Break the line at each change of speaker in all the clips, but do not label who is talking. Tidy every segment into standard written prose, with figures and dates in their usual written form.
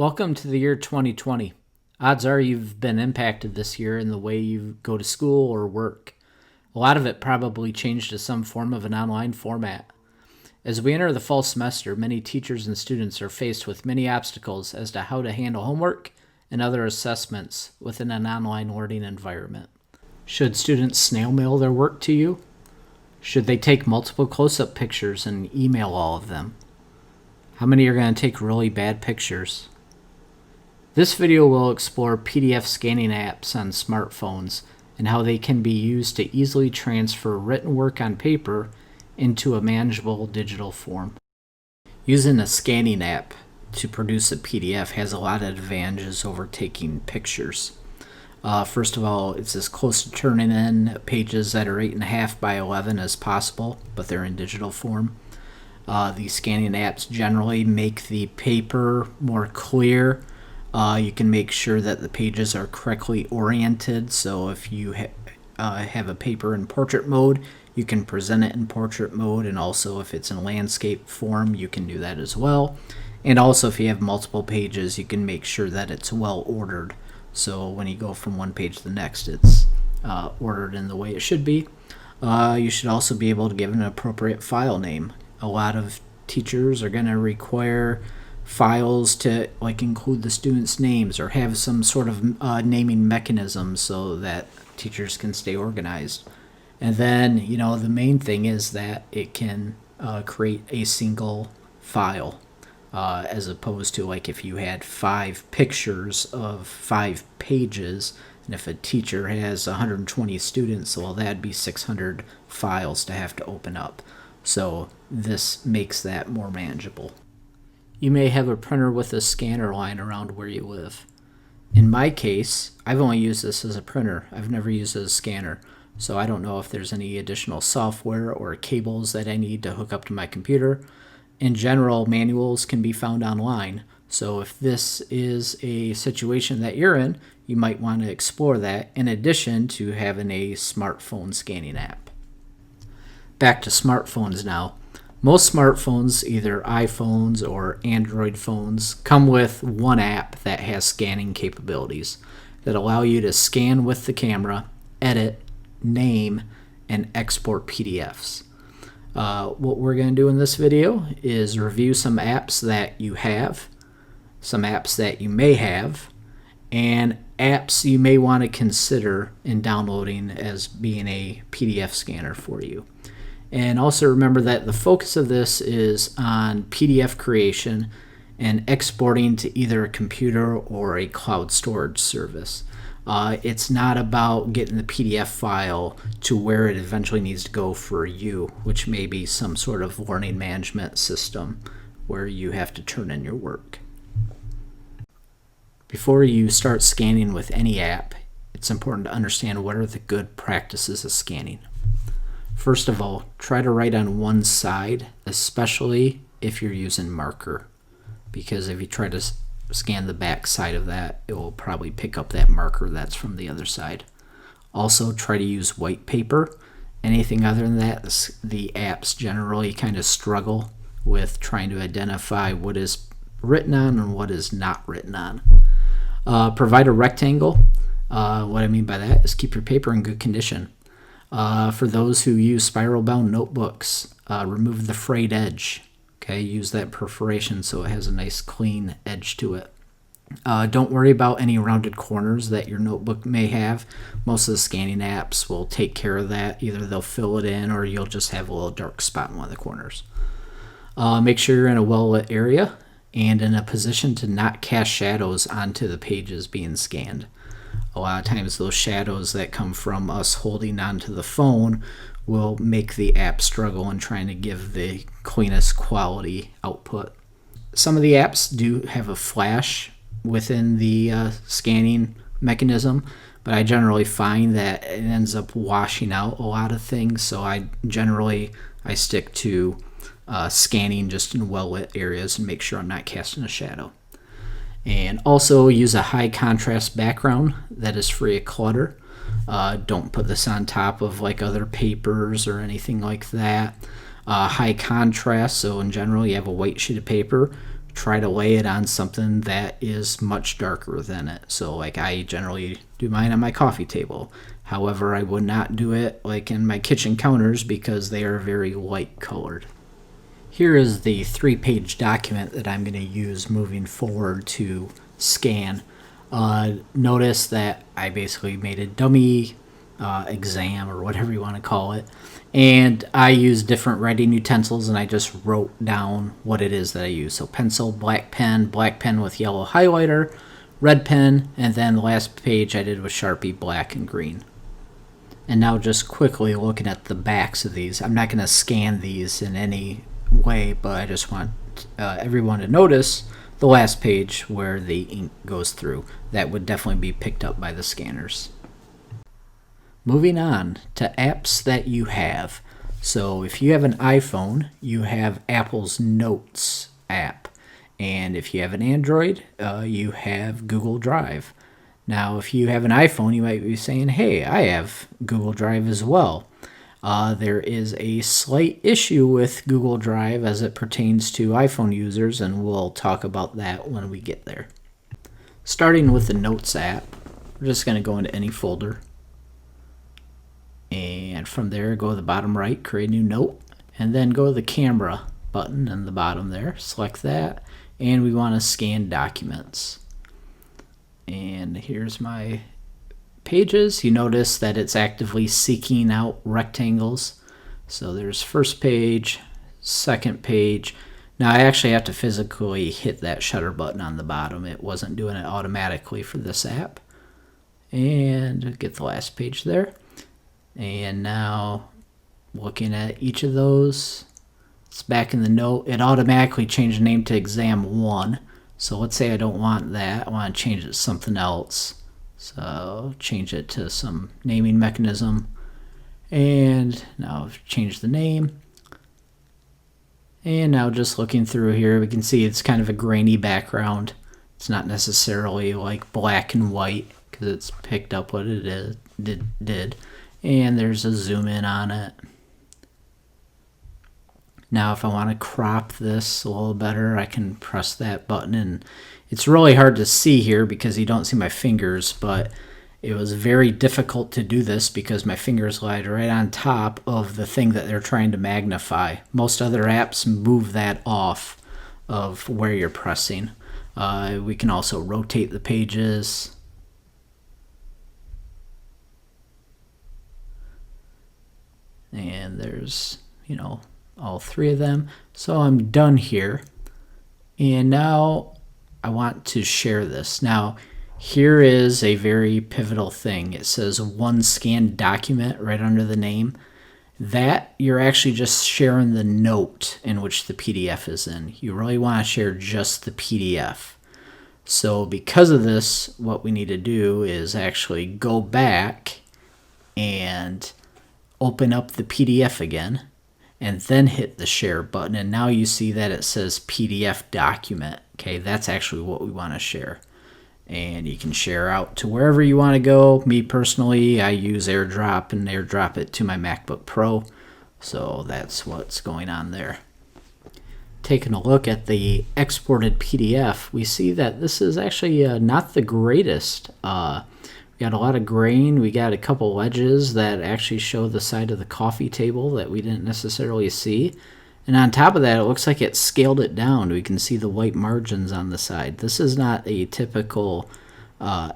Welcome to the year 2020. Odds are you've been impacted this year in the way you go to school or work. A lot of it probably changed to some form of an online format. As we enter the fall semester, many teachers and students are faced with many obstacles as to how to handle homework and other assessments within an online learning environment. Should students snail mail their work to you? Should they take multiple close-up pictures and email all of them? How many are going to take really bad pictures? This video will explore PDF scanning apps on smartphones and how they can be used to easily transfer written work on paper into a manageable digital form. Using a scanning app to produce a PDF has a lot of advantages over taking pictures. First of all, it's as close to turning in pages that are 8.5 by 11 as possible, but they're in digital form. These scanning apps generally make the paper more clear. You can make sure that the pages are correctly oriented, so if you have a paper in portrait mode, you can present it in portrait mode, and also if it's in landscape form, you can do that as well. And also if you have multiple pages, you can make sure that it's well ordered, so when you go from one page to the next, it's ordered in the way it should be. You should also be able to give an appropriate file name. A lot of teachers are going to require files to include the students' names or have some sort of naming mechanism so that teachers can stay organized. And then, the main thing is that it can create a single file as opposed to if you had 5 pictures of 5 pages, and if a teacher has 120 students, well, that'd be 600 files to have to open up. So this makes that more manageable. You may have a printer with a scanner lying around where you live. In my case, I've only used this as a printer. I've never used it as a scanner, so I don't know if there's any additional software or cables that I need to hook up to my computer. In general, manuals can be found online, so if this is a situation that you're in, you might want to explore that in addition to having a smartphone scanning app. Back to smartphones now. Most smartphones, either iPhones or Android phones, come with one app that has scanning capabilities that allow you to scan with the camera, edit, name, and export PDFs. What we're going to do in this video is review some apps that you have, some apps that you may have, and apps you may want to consider in downloading as being a PDF scanner for you. And also remember that the focus of this is on PDF creation and exporting to either a computer or a cloud storage service. It's not about getting the PDF file to where it eventually needs to go for you, which may be some sort of learning management system where you have to turn in your work. Before you start scanning with any app, it's important to understand what are the good practices of scanning. First of all, try to write on one side, especially if you're using marker, because if you try to scan the back side of that, it will probably pick up that marker that's from the other side. Also, try to use white paper. Anything other than that, the apps generally kind of struggle with trying to identify what is written on and what is not written on. Provide a rectangle. What I mean by that is keep your paper in good condition. For those who use spiral-bound notebooks, remove the frayed edge. Okay, use that perforation so it has a nice clean edge to it. Don't worry about any rounded corners that your notebook may have. Most of the scanning apps will take care of that. Either they'll fill it in or you'll just have a little dark spot in one of the corners. Make sure you're in a well-lit area and in a position to not cast shadows onto the pages being scanned. A lot of times those shadows that come from us holding onto the phone will make the app struggle in trying to give the cleanest quality output. Some of the apps do have a flash within the scanning mechanism, but I generally find that it ends up washing out a lot of things, so I stick to scanning just in well-lit areas and make sure I'm not casting a shadow. And also use a high contrast background that is free of clutter. Don't put this on top of other papers or anything like that. High contrast, so in general you have a white sheet of paper. try to lay it on something that is much darker than it. So like I generally do mine on my coffee table. However, I would not do it like in my kitchen counters because they are very light colored. Here is the 3-page document that I'm going to use moving forward to scan. Notice that I basically made a dummy exam or whatever you want to call it, and I use different writing utensils, and I just wrote down what it is that I use. So pencil, black pen with yellow highlighter, red pen, and then the last page I did with Sharpie, black and green. And now just quickly looking at the backs of these, I'm not going to scan these in any way, but I just want everyone to notice the last page where the ink goes through. That would definitely be picked up by the scanners. Moving on to apps that you have. So if you have an iPhone, you have Apple's Notes app. And if you have an Android, you have Google Drive. Now, if you have an iPhone, you might be saying, hey, I have Google Drive as well. There is a slight issue with Google Drive as it pertains to iPhone users, and we'll talk about that when we get there. Starting with the Notes app, we're just going to go into any folder. And from there, go to the bottom right, create a new note, and then go to the camera button in the bottom there. Select that, and we want to scan documents. And here's my pages. You notice that it's actively seeking out rectangles. So there's first page, second page. Now I actually have to physically hit that shutter button on the bottom. It wasn't doing it automatically for this app. And get the last page there. And now looking at each of those, it's back in the note. It automatically changed the name to exam 1. So let's say I don't want that. I want to change it to something else. So change it to some naming mechanism. And now I've changed the name. And now just looking through here, we can see it's kind of a grainy background. It's not necessarily like black and white because it's picked up what it did. And there's a zoom in on it. Now if I want to crop this a little better, I can press that button, and it's really hard to see here because you don't see my fingers, but it was very difficult to do this because my fingers lied right on top of the thing that they're trying to magnify. Most other apps move that off of where you're pressing. We can also rotate the pages. And there's, all 3 of them. So I'm done here. And now I want to share this. Now, here is a very pivotal thing. It says one scanned document right under the name. That you're actually just sharing the note in which the PDF is in. You really want to share just the PDF. So because of this, what we need to do is actually go back and open up the PDF again, and then hit the share button, and now you see that it says PDF document. Okay, that's actually what we want to share. And you can share out to wherever you want to go. Me personally, I use AirDrop and AirDrop it to my MacBook Pro. So that's what's going on there. Taking a look at the exported PDF, we see that this is actually not the greatest. We got a lot of grain. We got a couple edges that actually show the side of the coffee table that we didn't necessarily see. And on top of that, it looks like it scaled it down. We can see the white margins on the side. This is not a typical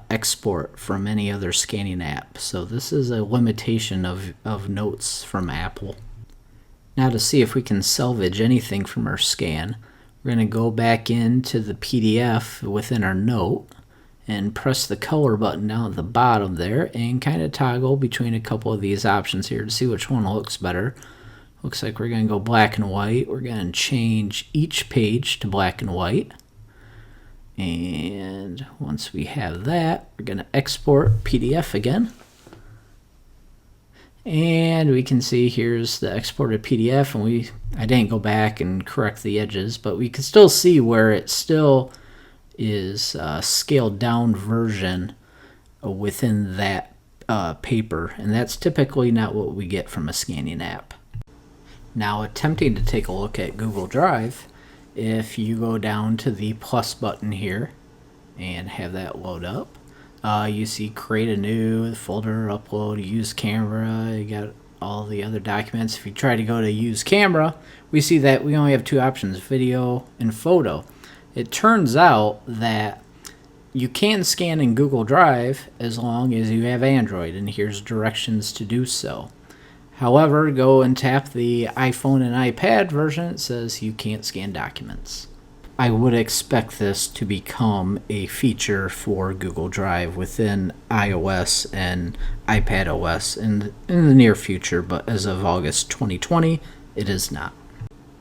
export from any other scanning app. So this is a limitation of Notes from Apple. Now to see if we can salvage anything from our scan, we're going to go back into the PDF within our note and press the color button down at the bottom there and kind of toggle between a couple of these options here to see which one looks better. Looks like we're going to go black and white. We're going to change each page to black and white. And once we have that, we're going to export PDF again. And we can see here's the exported PDF, and I didn't go back and correct the edges, but we can still see where it still is a scaled down version within that paper, and that's typically not what we get from a scanning app. Now attempting to take a look at Google Drive, If you go down to the plus button here and have that load up, you see create a new folder, upload, use camera. You got all the other documents. If you try to go to use camera, we see that we only have two options, video and photo. It turns out that you can scan in Google Drive as long as you have Android, and here's directions to do so. However, go and tap the iPhone and iPad version. It says you can't scan documents. I would expect this to become a feature for Google Drive within iOS and iPadOS in the near future, but as of August 2020, it is not.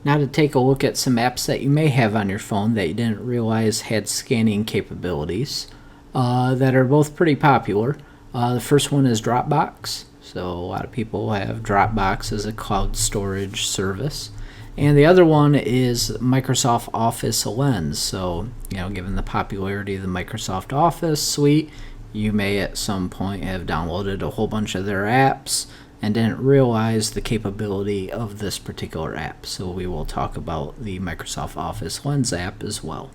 Now to take a look at some apps that you may have on your phone that you didn't realize had scanning capabilities that are both pretty popular. The first one is Dropbox. So a lot of people have Dropbox as a cloud storage service. And the other one is Microsoft Office Lens. So, given the popularity of the Microsoft Office suite, you may at some point have downloaded a whole bunch of their apps and didn't realize the capability of this particular app. So we will talk about the Microsoft Office Lens app as well.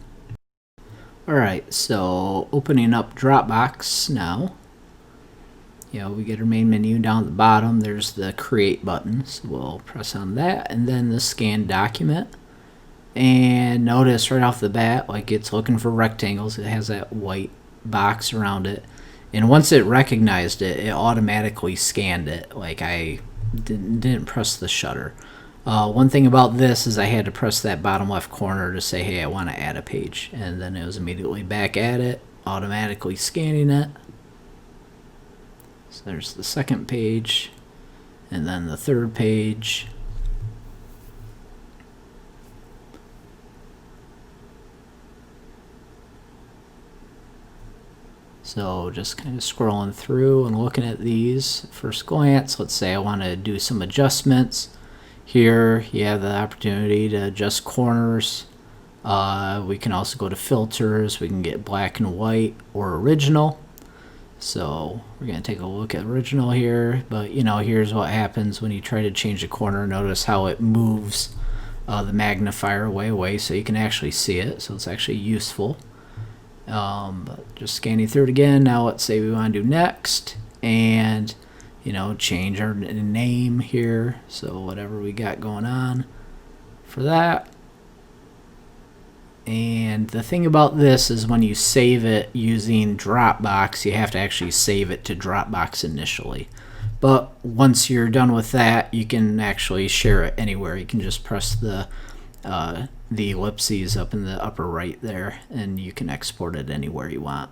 Alright, so opening up Dropbox now. We get our main menu down at the bottom. There's the create button, so we'll press on that, and then the scan document. And notice right off the bat, like it's looking for rectangles. It has that white box around it, and once it recognized it, it automatically scanned it. Like I didn't press the shutter. One thing about this is I had to press that bottom left corner to say, hey, I want to add a page, and then it was immediately back at it, automatically scanning it. So there's the second page, and then the third page. So just kind of scrolling through and looking at these at first glance. Let's say I want to do some adjustments. Here you have the opportunity to adjust corners. We can also go to filters. We can get black and white or original. So we're going to take a look at original here, but here's what happens when you try to change a corner. Notice how it moves the magnifier way away so you can actually see it, so it's actually useful. But just scanning through it again. Now let's say we want to do next, and change our name here, so whatever we got going on for that. And the thing about this is when you save it using Dropbox, you have to actually save it to Dropbox initially. But once you're done with that, you can actually share it anywhere. You can just press the ellipses up in the upper right there, and you can export it anywhere you want.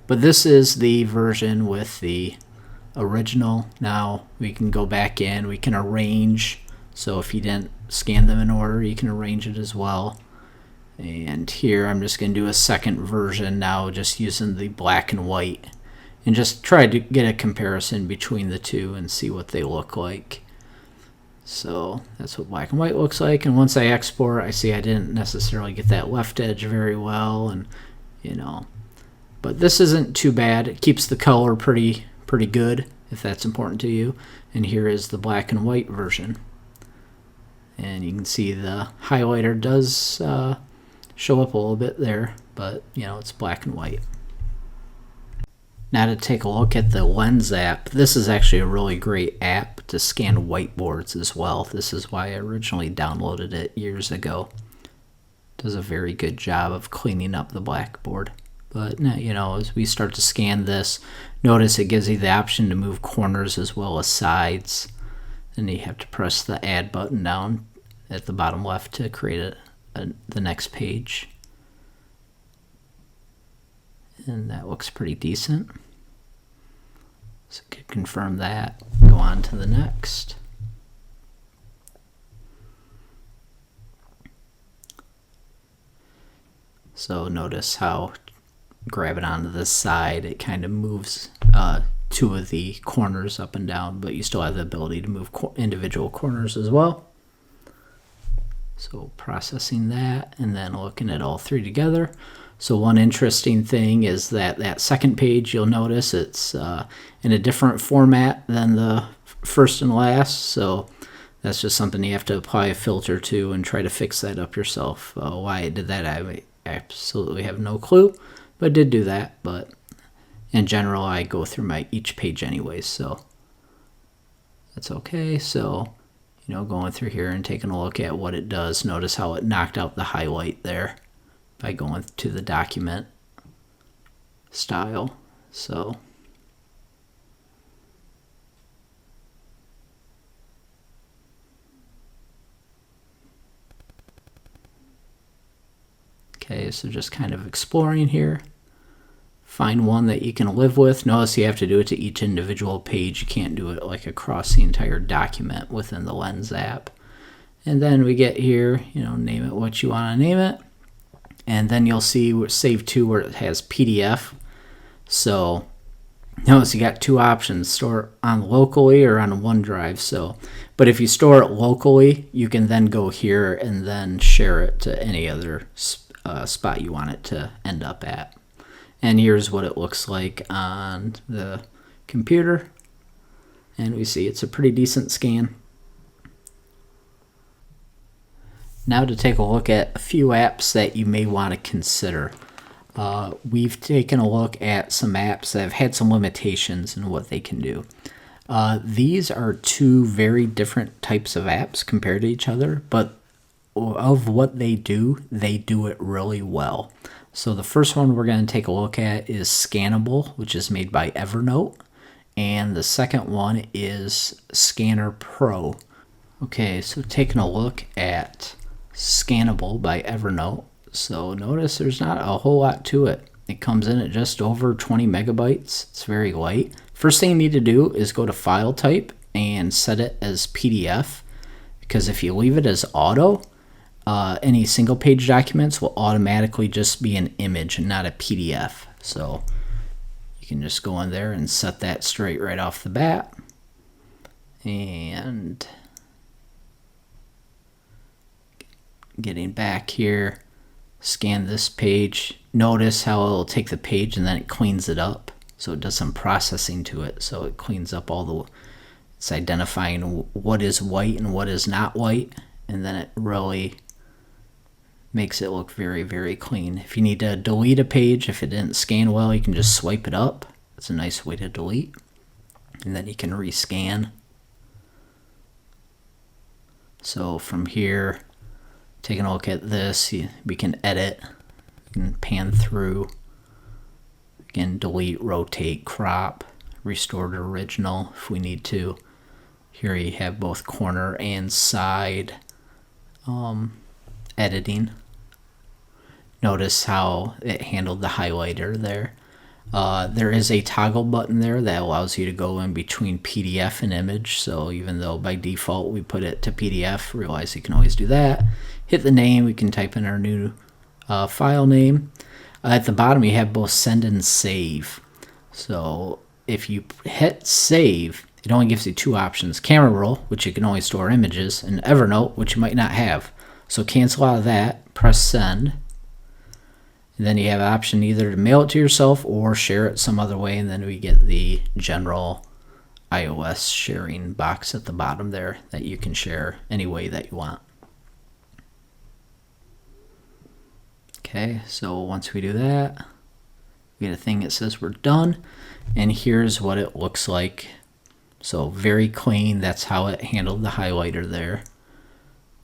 But this is the version with the original. Now we can go back in, we can arrange. So if you didn't scan them in order, you can arrange it as well. And here I'm just going to do a second version now, just using the black and white, and just try to get a comparison between the two and see what they look like. So that's what black and white looks like. And once I export, I see I didn't necessarily get that left edge very well, and but this isn't too bad. It keeps the color pretty good if that's important to you. And here is the black and white version, and you can see the highlighter does show up a little bit there, but it's black and white. Now to take a look at the Lens app. This is actually a really great app to scan whiteboards as well. This is why I originally downloaded it years ago. It does a very good job of cleaning up the blackboard. But as we start to scan this, notice it gives you the option to move corners as well as sides. And you have to press the add button down at the bottom left to create the next page. And that looks pretty decent. So I could confirm that. Go on to the next. So notice how grab it onto this side, it kind of moves two of the corners up and down, but you still have the ability to move individual corners as well. So processing that and then looking at all three together. So one interesting thing is that second page, you'll notice it's in a different format than the first and last. So That's just something you have to apply a filter to and try to fix that up yourself. Why it did that, I absolutely have no clue, but I did do that. But in general, I go through each page anyways, so that's okay. So, going through here and taking a look at what it does, notice how it knocked out the highlight there by going to the document style. So okay, so just kind of exploring here. Find one that you can live with. Notice you have to do it to each individual page. You can't do it like across the entire document within the Lens app. And then we get here, name it what you want to name it. And then you'll see Save To where it has PDF. So notice you got two options, store it on locally or on OneDrive. But if you store it locally, you can then go here and then share it to any other spot you want it to end up at. And here's what it looks like on the computer. And we see it's a pretty decent scan. Now to take a look at a few apps that you may want to consider. We've taken a look at some apps that have had some limitations in what they can do. These are two very different types of apps compared to each other, but of what they do it really well. So the first one we're going to take a look at is Scannable, which is made by Evernote. And the second one is Scanner Pro. Okay, so taking a look at Scannable by Evernote. So notice there's not a whole lot to it. It comes in at just over 20 megabytes. It's very light. First thing you need to do is go to File Type and set it as PDF. Because if you leave it as auto, any single page documents will automatically just be an image and not a PDF. So you can just go in there and set that straight right off the bat. And getting back here, scan this page. Notice how it'll take the page and then it cleans it up. So it does some processing to it. So it cleans up it's identifying what is white and what is not white. And then it really makes it look very, very clean. If you need to delete a page, if it didn't scan well, you can just swipe it up. That's a nice way to delete. And then you can rescan. So from here, taking a look at this, we can edit, we can pan through, we can delete, rotate, crop, restore to original if we need to. Here you have both corner and side editing. Notice how it handled the highlighter there. There is a toggle button there that allows you to go in between PDF and image. So even though by default we put it to PDF, realize you can always do that. Hit the name, we can type in our new file name. At the bottom you have both send and save. So if you hit save, it only gives you two options: Camera Roll, which you can only store images, and Evernote, which you might not have. So cancel out of that, press send. And then you have an option either to mail it to yourself or share it some other way, and then we get the general iOS sharing box at the bottom there that you can share any way that you want. Okay, so once we do that, we get a thing that says we're done, and here's what it looks like. So very clean. That's how it handled the highlighter there.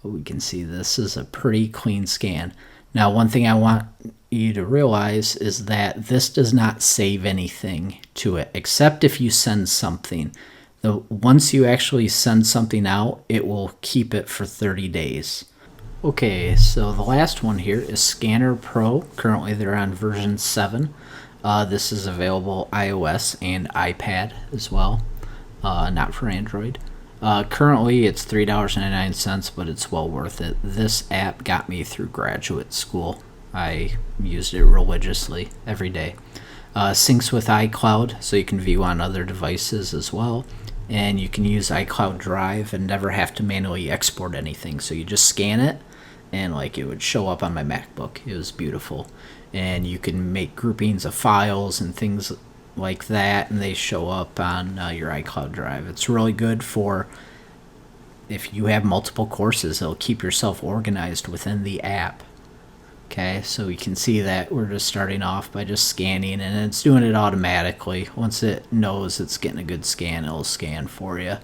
But we can see this is a pretty clean scan. Now, one thing I want you to realize is that this does not save anything to it, except if you send something. Once you actually send something out, it will keep it for 30 days. Okay, so the last one here is Scanner Pro. Currently they're on version 7. This is available iOS and iPad as well, not for Android. Currently it's $3.99, but it's well worth it. This app got me through graduate school. I used it religiously every day. Syncs with iCloud, so you can view on other devices as well. And you can use iCloud Drive and never have to manually export anything. So you just scan it, and like it would show up on my MacBook. It was beautiful. And you can make groupings of files and things like that, and they show up on your iCloud Drive. It's really good for if you have multiple courses, it'll keep yourself organized within the app. Okay, so we can see that we're just starting off by just scanning, and it's doing it automatically. Once it knows it's getting a good scan, it'll scan for you.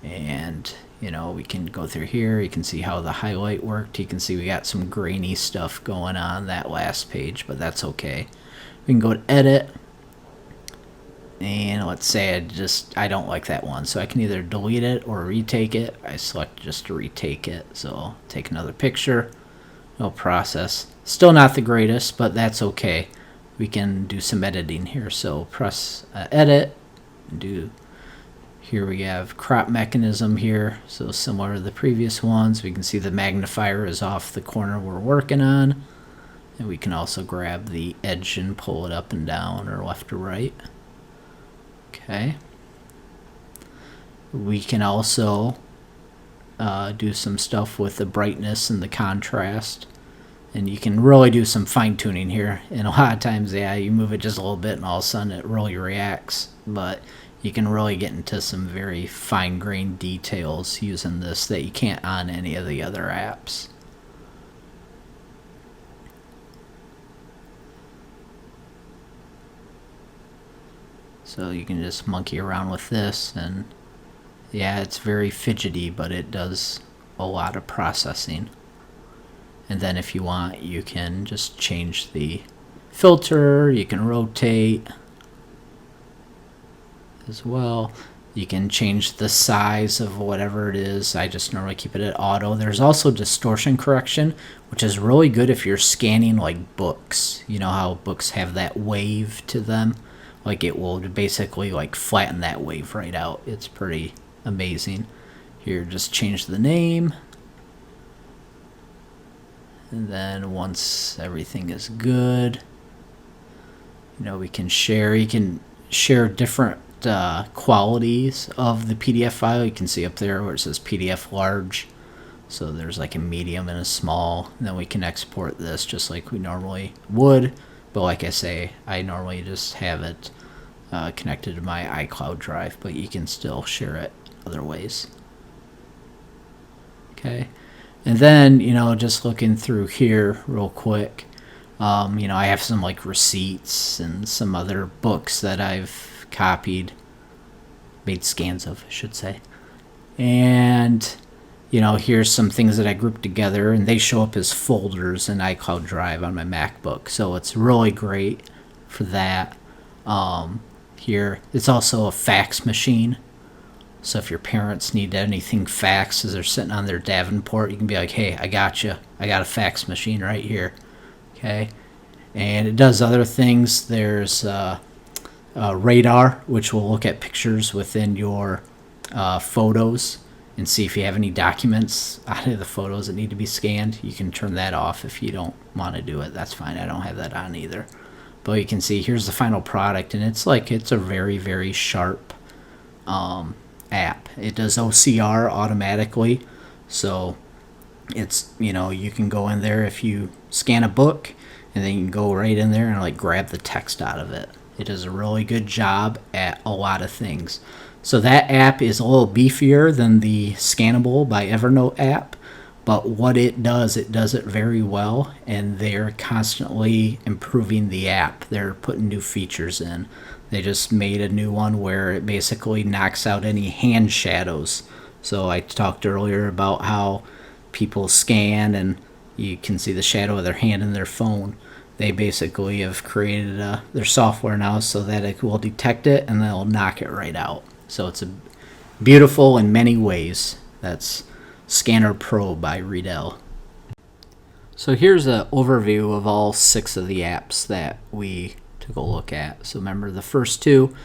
And we can go through here. You can see how the highlight worked. You can see we got some grainy stuff going on that last page, but that's okay. We can go to edit, and let's say I don't like that one, so I can either delete it or retake it. I select just to retake it, so I'll take another picture. It'll process. Still not the greatest, but that's okay. We can do some editing here, so press edit and do. Here we have crop mechanism here, so similar to the previous ones. We can see the magnifier is off the corner we're working on, and we can also grab the edge and pull it up and down or left or right. Okay. We can also do some stuff with the brightness and the contrast, and you can really do some fine-tuning here. And a lot of times, you move it just a little bit and all of a sudden it really reacts, but you can really get into some very fine-grained details using this that you can't on any of the other apps. So you can just monkey around with this, and it's very fidgety, but it does a lot of processing. And then if you want, you can just change the filter, you can rotate as well. You can change the size of whatever it is. I just normally keep it at auto. There's also distortion correction, which is really good if you're scanning like books. You know how books have that wave to them? Like it will basically like flatten that wave right out. It's pretty amazing. Here, just change the name. And then once everything is good, we can share. You can share different qualities of the PDF file. You can see up there where it says PDF large. So there's like a medium and a small. And then we can export this just like we normally would. But like I say, I normally just have it connected to my iCloud drive, but you can still share it other ways. Okay. And then, just looking through here real quick, I have some like receipts and some other books that I've copied, made scans of, I should say. And, here's some things that I grouped together, and they show up as folders in iCloud Drive on my MacBook. So it's really great for that. Here, it's also a fax machine. So if your parents need anything faxed as they're sitting on their Davenport, you can be like, hey, I got you. I got a fax machine right here. Okay. And it does other things. There's radar, which will look at pictures within your photos and see if you have any documents out of the photos that need to be scanned. You can turn that off if you don't want to do it. That's fine. I don't have that on either. But you can see here's the final product, and it's a very, very sharp app. It does OCR automatically, so it's you can go in there if you scan a book, and then you can go right in there and like grab the text out of it. It does a really good job at a lot of things. So that app is a little beefier than the Scannable by Evernote app, but what it does it very well, and they're constantly improving the app. They're putting new features in. They just made a new one where it basically knocks out any hand shadows. So I talked earlier about how people scan and you can see the shadow of their hand in their phone. They basically have created their software now so that it will detect it and they'll knock it right out. So it's beautiful in many ways. That's Scanner Pro by Riedel. So here's an overview of all 6 of the apps that we took a look at. So remember the first 2,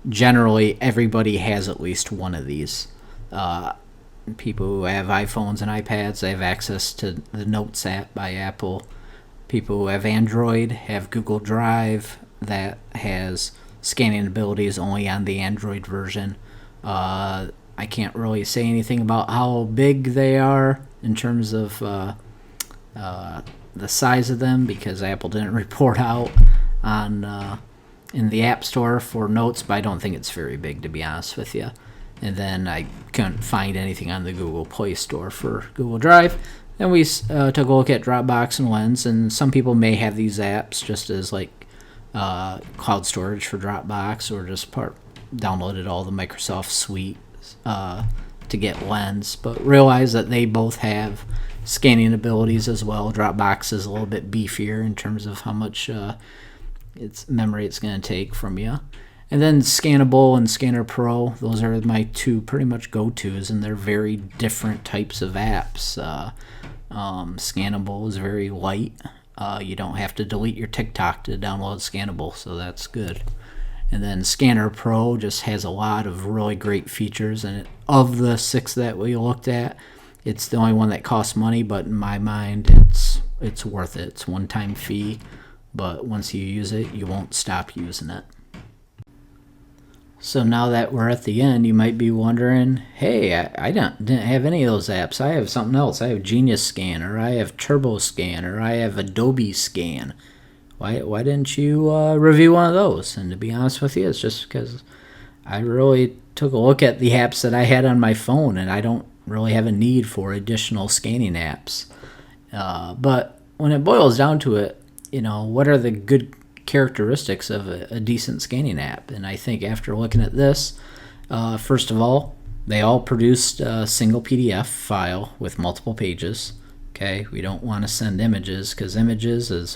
generally everybody has at least one of these. People who have iPhones and iPads, they have access to the Notes app by Apple. People who have Android have Google Drive that has scanning abilities only on the Android version. I can't really say anything about how big they are in terms of the size of them because Apple didn't report out on in the App Store for Notes, but I don't think it's very big, to be honest with you. And then I couldn't find anything on the Google Play Store for Google Drive. Then we took a look at Dropbox and Lens, and some people may have these apps just as like cloud storage for Dropbox, or just downloaded all the Microsoft suite to get Lens, but realize that they both have scanning abilities as well. Dropbox is a little bit beefier in terms of how much its memory it's going to take from you. And then Scannable and Scanner Pro, those are my two pretty much go-tos, and they're very different types of apps. Scannable is very light. You don't have to delete your TikTok to download Scannable, so that's good. And then Scanner Pro just has a lot of really great features, and of the 6 that we looked at, it's the only one that costs money, but in my mind, it's worth it. It's a one-time fee, but once you use it, you won't stop using it. So now that we're at the end, you might be wondering, hey, I didn't have any of those apps. I have something else. I have Genius Scan, or I have Turbo Scan, or I have Adobe Scan. Why didn't you review one of those? And to be honest with you, it's just because I really took a look at the apps that I had on my phone, and I don't really have a need for additional scanning apps. But when it boils down to it, what are the good characteristics of a decent scanning app? And I think after looking at this, first of all, they all produced a single PDF file with multiple pages. Okay, we don't want to send images, because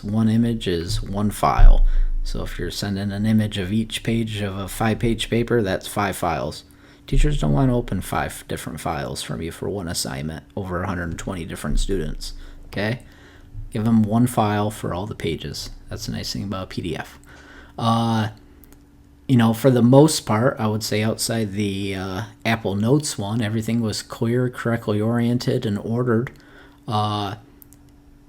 one image is one file. So if you're sending an image of each page of a 5-page paper, that's 5 files. Teachers don't want to open 5 different files from you for one assignment over 120 different students. Okay, give them one file for all the pages. That's the nice thing about a PDF. For the most part, I would say outside the Apple Notes one, everything was clear, correctly oriented, and ordered. And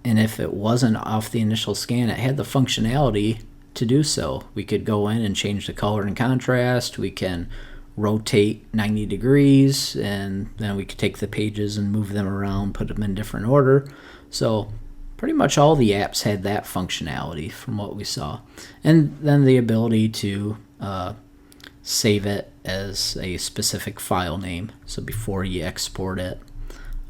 if it wasn't off the initial scan, it had the functionality to do so. We could go in and change the color and contrast. We can rotate 90 degrees, and then we could take the pages and move them around, put them in different order. So pretty much all the apps had that functionality from what we saw. And then the ability to save it as a specific file name. So before you export it,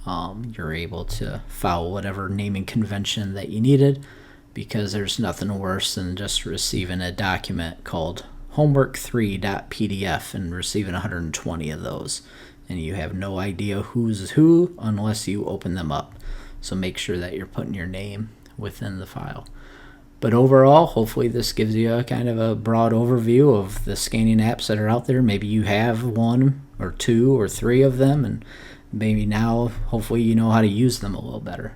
you're able to follow whatever naming convention that you needed, because there's nothing worse than just receiving a document called homework3.pdf and receiving 120 of those, and you have no idea who's who unless you open them up. So make sure that you're putting your name within the file. But overall, hopefully this gives you a kind of a broad overview of the scanning apps that are out there. Maybe you have 1 or 2 or 3 of them, and maybe now hopefully you know how to use them a little better.